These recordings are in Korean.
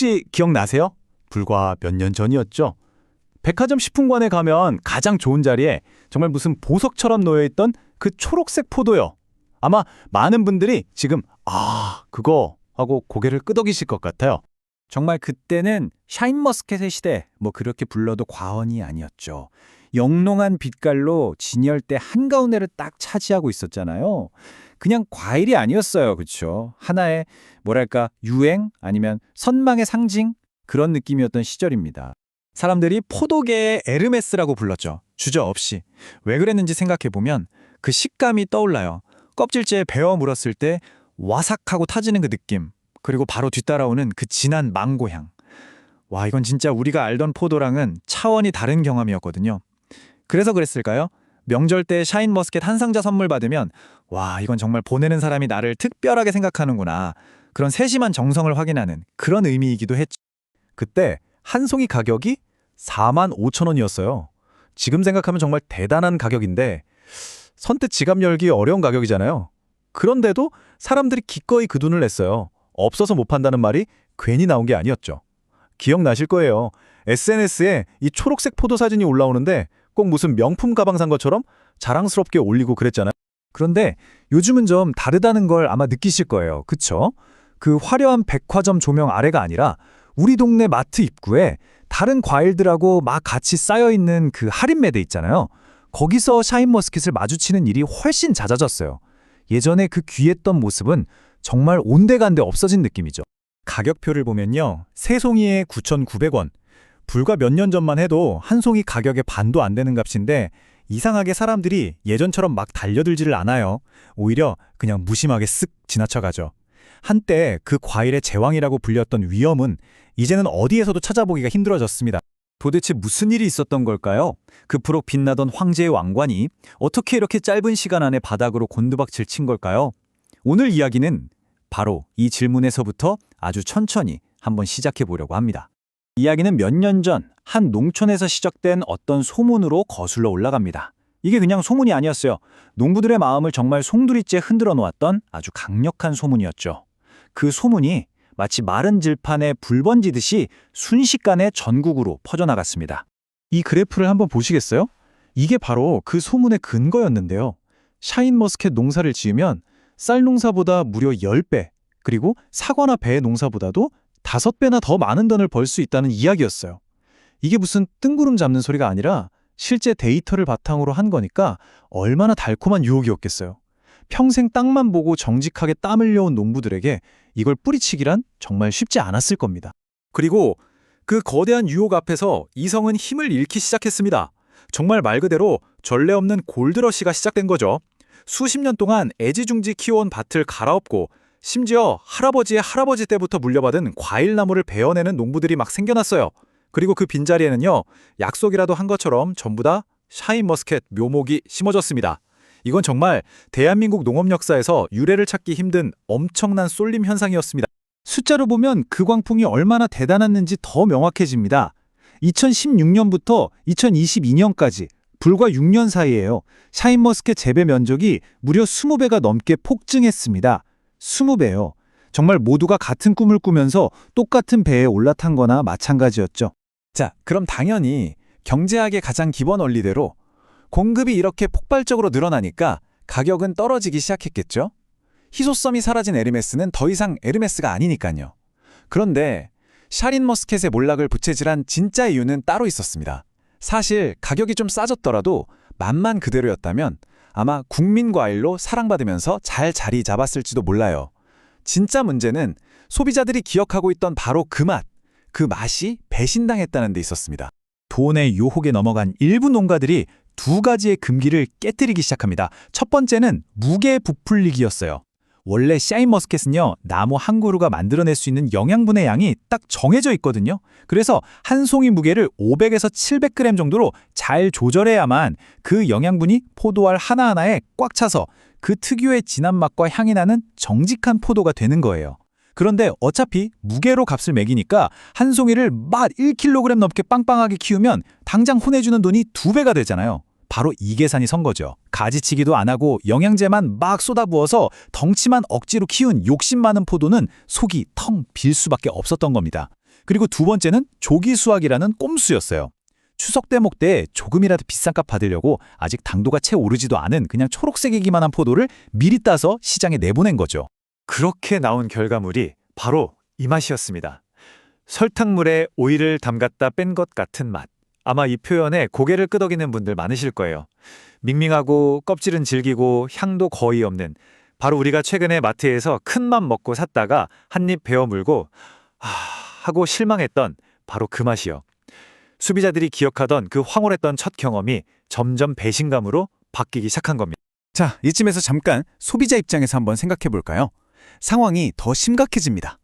혹시 기억나세요? 불과 몇 년 전이었죠. 백화점 식품관에 가면 가장 좋은 자리에 정말 무슨 보석처럼 놓여있던 그 초록색 포도요. 아마 많은 분들이 지금 그거 하고 고개를 끄덕이실 것 같아요. 정말 그때는 샤인머스켓의 시대, 그렇게 불러도 과언이 아니었죠. 영롱한 빛깔로 진열대 한가운데를 딱 차지하고 있었잖아요. 그냥 과일이 아니었어요. 그렇죠? 하나의 유행 아니면 선망의 상징 그런 느낌이었던 시절입니다. 사람들이 포도계의 에르메스라고 불렀죠. 주저없이. 왜 그랬는지 생각해보면 그 식감이 떠올라요. 껍질째에 베어 물었을 때 와삭하고 타지는 그 느낌. 그리고 바로 뒤따라오는 그 진한 망고향. 와, 이건 진짜 우리가 알던 포도랑은 차원이 다른 경험이었거든요. 그래서 그랬을까요? 명절 때 샤인머스켓 한 상자 선물 받으면 와, 이건 정말 보내는 사람이 나를 특별하게 생각하는구나. 그런 세심한 정성을 확인하는 그런 의미이기도 했죠. 그때 한 송이 가격이 45,000원이었어요. 지금 생각하면 정말 대단한 가격인데 선뜻 지갑 열기 어려운 가격이잖아요. 그런데도 사람들이 기꺼이 그 돈을 냈어요. 없어서 못 판다는 말이 괜히 나온 게 아니었죠. 기억나실 거예요. SNS에 이 초록색 포도 사진이 올라오는데 꼭 무슨 명품 가방 산 것처럼 자랑스럽게 올리고 그랬잖아요. 그런데 요즘은 좀 다르다는 걸 아마 느끼실 거예요. 그쵸? 그 화려한 백화점 조명 아래가 아니라 우리 동네 마트 입구에 다른 과일들하고 막 같이 쌓여있는 그 할인 매대 있잖아요. 거기서 샤인머스켓을 마주치는 일이 훨씬 잦아졌어요. 예전에 그 귀했던 모습은 정말 온데간데 없어진 느낌이죠. 가격표를 보면요. 세 송이에 9,900원. 불과 몇 년 전만 해도 한 송이 가격의 반도 안 되는 값인데 이상하게 사람들이 예전처럼 막 달려들지를 않아요. 오히려 그냥 무심하게 쓱 지나쳐가죠. 한때 그 과일의 제왕이라고 불렸던 위엄은 이제는 어디에서도 찾아보기가 힘들어졌습니다. 도대체 무슨 일이 있었던 걸까요? 그토록 빛나던 황제의 왕관이 어떻게 이렇게 짧은 시간 안에 바닥으로 곤두박질 친 걸까요? 오늘 이야기는 바로 이 질문에서부터 아주 천천히 한번 시작해 보려고 합니다. 이야기는 몇 년 전 한 농촌에서 시작된 어떤 소문으로 거슬러 올라갑니다. 이게 그냥 소문이 아니었어요. 농부들의 마음을 정말 송두리째 흔들어 놓았던 아주 강력한 소문이었죠. 그 소문이 마치 마른 들판에 불 번지듯이 순식간에 전국으로 퍼져나갔습니다. 이 그래프를 한번 보시겠어요? 이게 바로 그 소문의 근거였는데요. 샤인머스켓 농사를 지으면 쌀 농사보다 무려 10배, 그리고 사과나 배 농사보다도 5배나 더 많은 돈을 벌 수 있다는 이야기였어요. 이게 무슨 뜬구름 잡는 소리가 아니라 실제 데이터를 바탕으로 한 거니까 얼마나 달콤한 유혹이었겠어요. 평생 땅만 보고 정직하게 땀 흘려온 농부들에게 이걸 뿌리치기란 정말 쉽지 않았을 겁니다. 그리고 그 거대한 유혹 앞에서 이성은 힘을 잃기 시작했습니다. 정말 말 그대로 전례 없는 골드러시가 시작된 거죠. 수십 년 동안 애지중지 키워온 밭을 갈아엎고 심지어 할아버지의 할아버지 때부터 물려받은 과일나무를 베어내는 농부들이 막 생겨났어요. 그리고 그 빈자리에는요, 약속이라도 한 것처럼 전부 다 샤인머스켓 묘목이 심어졌습니다. 이건 정말 대한민국 농업 역사에서 유래를 찾기 힘든 엄청난 쏠림 현상이었습니다. 숫자로 보면 그 광풍이 얼마나 대단했는지 더 명확해집니다. 2016년부터 2022년까지 불과 6년 사이에요. 샤인머스켓 재배 면적이 무려 20배가 넘게 폭증했습니다. 20배요. 정말 모두가 같은 꿈을 꾸면서 똑같은 배에 올라탄 거나 마찬가지였죠. 자, 그럼 당연히 경제학의 가장 기본 원리대로 공급이 이렇게 폭발적으로 늘어나니까 가격은 떨어지기 시작했겠죠? 희소성이 사라진 에르메스는 더 이상 에르메스가 아니니까요. 그런데 샤인머스켓의 몰락을 부채질한 진짜 이유는 따로 있었습니다. 사실 가격이 좀 싸졌더라도 맛만 그대로였다면 아마 국민 과일로 사랑받으면서 잘 자리 잡았을지도 몰라요. 진짜 문제는 소비자들이 기억하고 있던 바로 그 맛, 그 맛이 배신당했다는 데 있었습니다. 돈의 유혹에 넘어간 일부 농가들이 두 가지의 금기를 깨뜨리기 시작합니다. 첫 번째는 무게 부풀리기였어요. 원래 샤인머스켓은요, 나무 한 그루가 만들어낼 수 있는 영양분의 양이 딱 정해져 있거든요. 그래서 한 송이 무게를 500에서 700g 정도로 잘 조절해야만 그 영양분이 포도알 하나하나에 꽉 차서 그 특유의 진한 맛과 향이 나는 정직한 포도가 되는 거예요. 그런데 어차피 무게로 값을 매기니까 한 송이를 막 1kg 넘게 빵빵하게 키우면 당장 혼내주는 돈이 2배가 되잖아요. 바로 이 계산이 선 거죠. 가지치기도 안 하고 영양제만 막 쏟아부어서 덩치만 억지로 키운 욕심 많은 포도는 속이 텅 빌 수밖에 없었던 겁니다. 그리고 두 번째는 조기 수확이라는 꼼수였어요. 추석 대목 때 조금이라도 비싼 값 받으려고 아직 당도가 채 오르지도 않은 그냥 초록색이기만 한 포도를 미리 따서 시장에 내보낸 거죠. 그렇게 나온 결과물이 바로 이 맛이었습니다. 설탕물에 오이를 담갔다 뺀 것 같은 맛. 아마 이 표현에 고개를 끄덕이는 분들 많으실 거예요. 밍밍하고 껍질은 질기고 향도 거의 없는, 바로 우리가 최근에 마트에서 큰 맘 먹고 샀다가 한 입 베어 물고 하고 실망했던 바로 그 맛이요. 소비자들이 기억하던 그 황홀했던 첫 경험이 점점 배신감으로 바뀌기 시작한 겁니다. 자, 이쯤에서 잠깐 소비자 입장에서 한번 생각해 볼까요? 상황이 더 심각해집니다.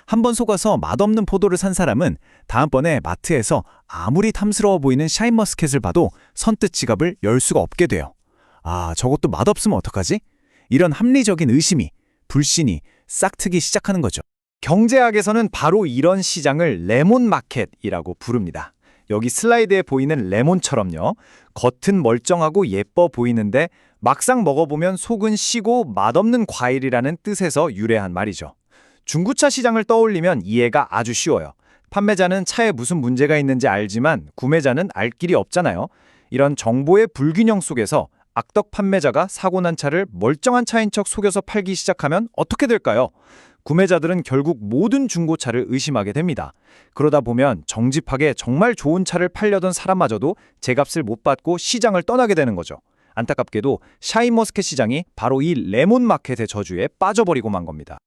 한번 속아서 맛없는 포도를 산 사람은 다음번에 마트에서 아무리 탐스러워 보이는 샤인머스켓을 봐도 선뜻 지갑을 열 수가 없게 돼요. 아, 저것도 맛없으면 어떡하지? 이런 합리적인 의심이, 불신이 싹트기 시작하는 거죠. 경제학에서는 바로 이런 시장을 레몬 마켓이라고 부릅니다. 여기 슬라이드에 보이는 레몬처럼요. 겉은 멀쩡하고 예뻐 보이는데 막상 먹어보면 속은 시고 맛없는 과일이라는 뜻에서 유래한 말이죠. 중고차 시장을 떠올리면 이해가 아주 쉬워요. 판매자는 차에 무슨 문제가 있는지 알지만 구매자는 알 길이 없잖아요. 이런 정보의 불균형 속에서 악덕 판매자가 사고 난 차를 멀쩡한 차인 척 속여서 팔기 시작하면 어떻게 될까요? 구매자들은 결국 모든 중고차를 의심하게 됩니다. 그러다 보면 정직하게 정말 좋은 차를 팔려던 사람마저도 제값을 못 받고 시장을 떠나게 되는 거죠. 안타깝게도 샤인머스켓 시장이 바로 이 레몬 마켓의 저주에 빠져버리고 만 겁니다.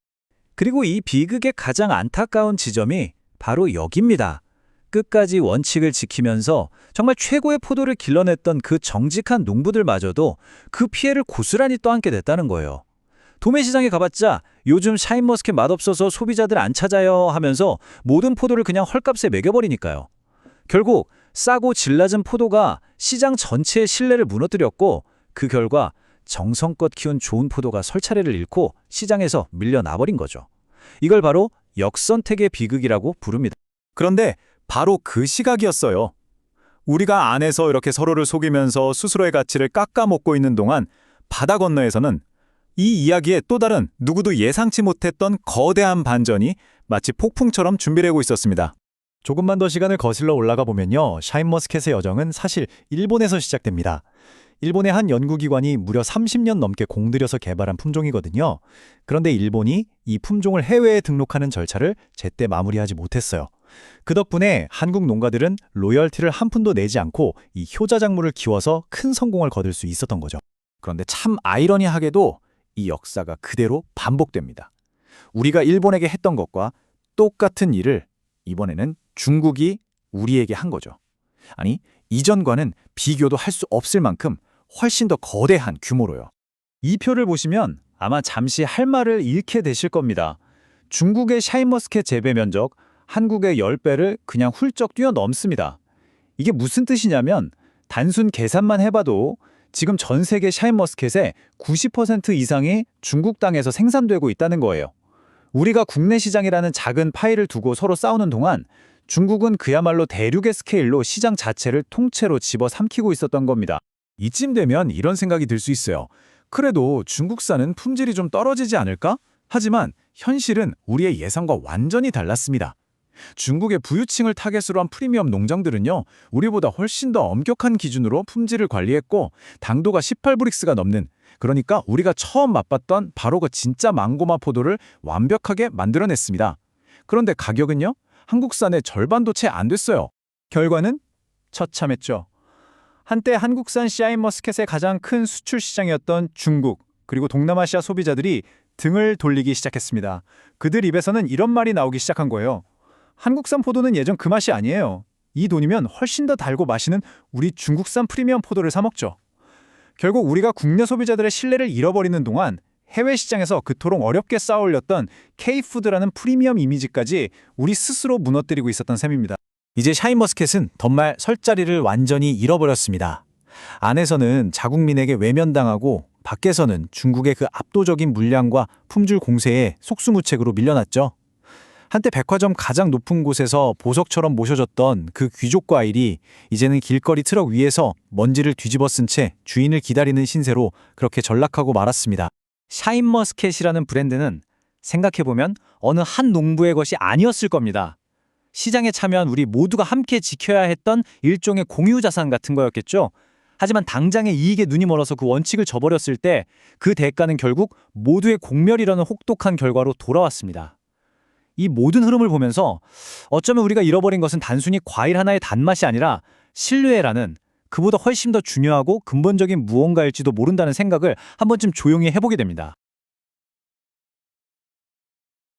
그리고 이 비극의 가장 안타까운 지점이 바로 여기입니다. 끝까지 원칙을 지키면서 정말 최고의 포도를 길러냈던 그 정직한 농부들마저도 그 피해를 고스란히 떠안게 됐다는 거예요. 도매시장에 가봤자 요즘 샤인머스켓 맛없어서 소비자들 안 찾아요 하면서 모든 포도를 그냥 헐값에 매겨버리니까요. 결국 싸고 질 낮은 포도가 시장 전체의 신뢰를 무너뜨렸고 그 결과 정성껏 키운 좋은 포도가 설 차례를 잃고 시장에서 밀려나버린 거죠. 이걸 바로 역선택의 비극이라고 부릅니다. 그런데 바로 그 시각이었어요. 우리가 안에서 이렇게 서로를 속이면서 스스로의 가치를 깎아먹고 있는 동안 바다 건너에서는 이 이야기에 또 다른 누구도 예상치 못했던 거대한 반전이 마치 폭풍처럼 준비되고 있었습니다. 조금만 더 시간을 거슬러 올라가 보면요. 샤인머스켓의 여정은 사실 일본에서 시작됩니다. 일본의 한 연구기관이 무려 30년 넘게 공들여서 개발한 품종이거든요. 그런데 일본이 이 품종을 해외에 등록하는 절차를 제때 마무리하지 못했어요. 그 덕분에 한국 농가들은 로열티를 한 푼도 내지 않고 이 효자작물을 키워서 큰 성공을 거둘 수 있었던 거죠. 그런데 참 아이러니하게도 이 역사가 그대로 반복됩니다. 우리가 일본에게 했던 것과 똑같은 일을 이번에는 중국이 우리에게 한 거죠. 아니, 이전과는 비교도 할 수 없을 만큼 훨씬 더 거대한 규모로요. 이 표를 보시면 아마 잠시 할 말을 잃게 되실 겁니다. 중국의 샤인머스켓 재배 면적 한국의 10배를 그냥 훌쩍 뛰어넘습니다. 이게 무슨 뜻이냐면 단순 계산만 해봐도 지금 전 세계 샤인머스켓의 90% 이상이 중국 땅에서 생산되고 있다는 거예요. 우리가 국내 시장이라는 작은 파이를 두고 서로 싸우는 동안 중국은 그야말로 대륙의 스케일로 시장 자체를 통째로 집어삼키고 있었던 겁니다. 이쯤 되면 이런 생각이 들 수 있어요. 그래도 중국산은 품질이 좀 떨어지지 않을까? 하지만 현실은 우리의 예상과 완전히 달랐습니다. 중국의 부유층을 타겟으로 한 프리미엄 농장들은요, 우리보다 훨씬 더 엄격한 기준으로 품질을 관리했고 당도가 18브릭스가 넘는, 그러니까 우리가 처음 맛봤던 바로 그 진짜 망고맛 포도를 완벽하게 만들어냈습니다. 그런데 가격은요? 한국산의 절반도 채 안 됐어요. 결과는 처참했죠. 한때 한국산 샤인머스켓의 가장 큰 수출 시장이었던 중국, 그리고 동남아시아 소비자들이 등을 돌리기 시작했습니다. 그들 입에서는 이런 말이 나오기 시작한 거예요. 한국산 포도는 예전 그 맛이 아니에요. 이 돈이면 훨씬 더 달고 맛있는 우리 중국산 프리미엄 포도를 사 먹죠. 결국 우리가 국내 소비자들의 신뢰를 잃어버리는 동안 해외 시장에서 그토록 어렵게 쌓아올렸던 K푸드라는 프리미엄 이미지까지 우리 스스로 무너뜨리고 있었던 셈입니다. 이제 샤인머스켓은 덧말 설 자리를 완전히 잃어버렸습니다. 안에서는 자국민에게 외면당하고 밖에서는 중국의 그 압도적인 물량과 품질 공세에 속수무책으로 밀려났죠. 한때 백화점 가장 높은 곳에서 보석처럼 모셔졌던 그 귀족 과일이 이제는 길거리 트럭 위에서 먼지를 뒤집어 쓴 채 주인을 기다리는 신세로 그렇게 전락하고 말았습니다. 샤인머스켓이라는 브랜드는 생각해보면 어느 한 농부의 것이 아니었을 겁니다. 시장에 참여한 우리 모두가 함께 지켜야 했던 일종의 공유자산 같은 거였겠죠. 하지만 당장의 이익에 눈이 멀어서 그 원칙을 저버렸을 때 그 대가는 결국 모두의 공멸이라는 혹독한 결과로 돌아왔습니다. 이 모든 흐름을 보면서 어쩌면 우리가 잃어버린 것은 단순히 과일 하나의 단맛이 아니라 신뢰라는 그보다 훨씬 더 중요하고 근본적인 무언가일지도 모른다는 생각을 한 번쯤 조용히 해보게 됩니다.